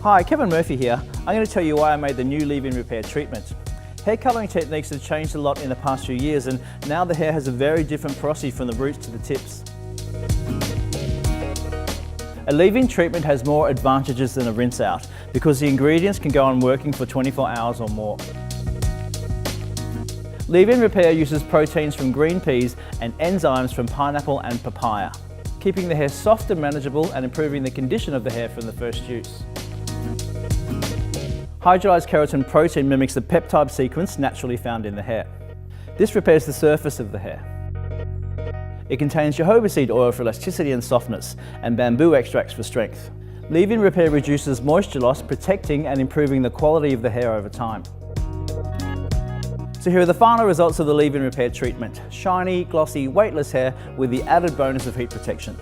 Hi, Kevin Murphy here. I'm going to tell you why I made the new leave-in repair treatment. Hair colouring techniques have changed a lot in the past few years, and now the hair has a very different porosity from the roots to the tips. A leave-in treatment has more advantages than a rinse out because the ingredients can go on working for 24 hours or more. Leave-in repair uses proteins from green peas and enzymes from pineapple and papaya, keeping the hair soft and manageable and improving the condition of the hair from the first use. Hydrolyzed keratin protein mimics the peptide sequence naturally found in the hair. This repairs the surface of the hair. It contains jojoba seed oil for elasticity and softness, and bamboo extracts for strength. Leave-in repair reduces moisture loss, protecting and improving the quality of the hair over time. So here are the final results of the leave-in repair treatment. Shiny, glossy, weightless hair with the added bonus of heat protection.